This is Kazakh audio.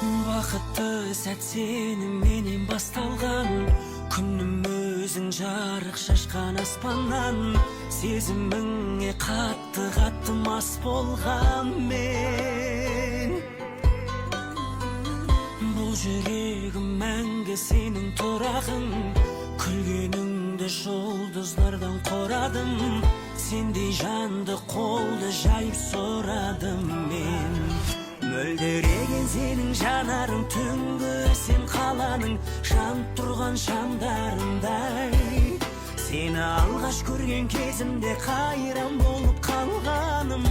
Бақытты сәт сеніменен басталған, күнім өзің жарық шашқан аспаннан, сезіміңе қатты мас болған мен. Бұл жүрегім мәңгі сенің тұрағың, күлгеніңді жұлдыздардан қорадым, сендей жанды қолды жайып сорадым мен. Мөлдіреген сенің жанарың, түнгі сен қаланың жанып тұрған шамдарындай. Сені алғаш көрген кезімде қайран болып қалғаным